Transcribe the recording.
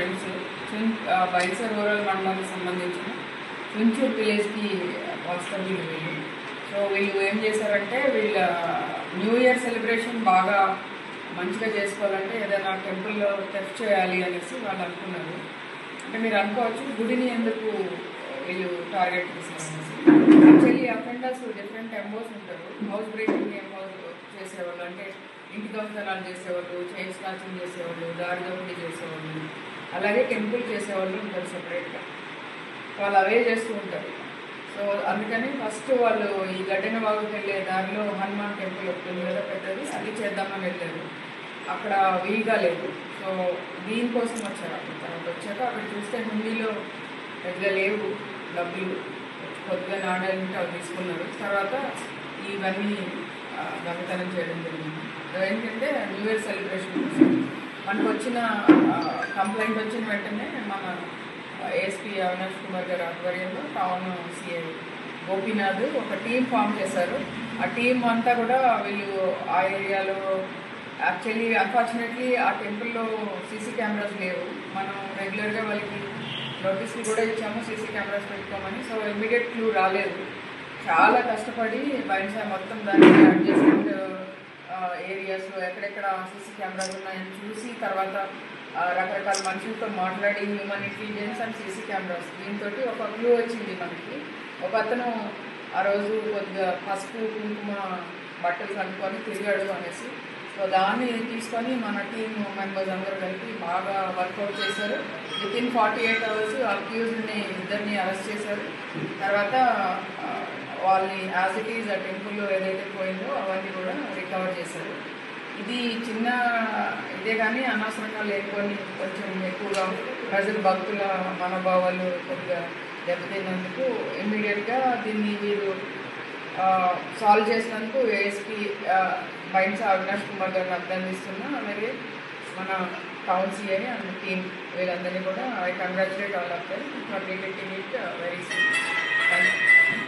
Friends బైసర్ rural మండలానికి సంబంధించిన చుంచూరు విలేజ్కి కానిస్టేబుల్ వీళ్ళు. సో వీళ్ళు ఏం చేశారంటే వీళ్ళ న్యూ ఇయర్ సెలబ్రేషన్ బాగా మంచిగా చేసుకోవాలంటే ఏదైనా టెంపుల్లో టెస్ట్ చేయాలి అనేసి వాళ్ళు అనుకున్నారు. అంటే మీరు అనుకోవచ్చు గుడిని ఎందుకు వీళ్ళు టార్గెట్ చేశారు అనేసి. యాక్చువల్లీ అఫెండర్స్ డిఫరెంట్ ఎంబోస్ ఉంటారు. హౌస్ బ్రేకింగ్ ఎంబోస్ చేసేవాళ్ళు, అంటే ఇంటి దొంగతనాలు చేసేవాళ్ళు, చైన్ స్నాచింగ్ చేసేవాళ్ళు, దారి దోపిడీ చేసేవాళ్ళు, అలాగే టెంపుల్ చేసేవాళ్ళు ఉంటారు సెపరేట్గా. వాళ్ళు అవే చేస్తూ ఉంటారు. సో అందుకని ఫస్ట్ వాళ్ళు ఈ గడ్డెన బాగుకి వెళ్ళే దారిలో హనుమాన్ టెంపుల్ ఒకటి కదా పెద్దది, అది చేద్దామని వెళ్ళారు. అక్కడ వీలుగా లేదు. సో దీనికోసం వచ్చారు. అక్కడ తర్వాత వచ్చాక అక్కడ చూస్తే హుండీలో పెద్దగా లేవు డబ్బులు, కొద్దిగా నాణ్యాలు ఉంటే అవి తీసుకున్నారు. తర్వాత ఇవన్నీ దొంగతనం చేయడం జరిగింది. ఏంటంటే న్యూ ఇయర్ సెలబ్రేషన్ కోసం మనకు వచ్చిన కంప్లైంట్ వచ్చిన వెంటనే మన ఏఎస్పీ అవినాష్ కుమార్ గారి ఆధ్వర్యంలో టౌన్ సిఐ గోపీనాథ్ ఒక టీం ఫామ్ చేశారు. ఆ టీం అంతా కూడా వీళ్ళు ఆ ఏరియాలో యాక్చువల్లీ అన్ఫార్చునేట్లీ ఆ టెంపుల్లో సీసీ కెమెరాస్ లేవు. మనం రెగ్యులర్గా వాళ్ళకి నోటీసులు కూడా ఇచ్చాము సీసీ కెమెరాస్ పెట్టుకోమని. సో ఇమీడియట్ క్లూ రాలేదు. చాలా కష్టపడి బయట మొత్తం దాన్ని అడ్జస్ట్మెంట్ ఏరియాస్లో ఎక్కడెక్కడ సీసీ కెమెరాస్ ఉన్నాయని చూసి తర్వాత రకరకాల మనుషులతో మాట్లాడి human intelligence and CC cameras దీంతో ఒక క్లూ వచ్చింది మనకి. ఒక అతను ఆ రోజు కొద్దిగా పసుపు కుంకుమ బట్టలు కనుక్కొని తిరిగాడు అనేసి. సో దాన్ని తీసుకొని మన టీమ్ మెంబర్స్ అందరూ కలిపి బాగా వర్కౌట్ చేశారు. వితిన్ 48 hours అక్యూజ్డ్ని ఇద్దరిని అరెస్ట్ చేశారు. తర్వాత వాళ్ళని యాజ్ ఇట్ ఈజ్ ఆ టెంపుల్లో ఏదైతే పోయిందో అవన్నీ కూడా రికవర్ చేశారు. ఇది చిన్న ఇదే కానీ అనవసరంగా లేకపోని కొంచెం ఎక్కువగా ప్రజలు భక్తుల మనోభావాలు కొద్దిగా దెబ్బతిన్నందుకు ఇమ్మీడియట్గా దీన్ని వీరు సాల్వ్ చేసినందుకు ఏఎస్పీ బైన్స్ అవినాష్ కుమార్ గారిని అభినందిస్తున్నా. అలాగే మన టౌన్ సిఐ అండ్ టీమ్ వీళ్ళందరినీ కూడా I congratulate all of them for detecting it very soon. Thank you.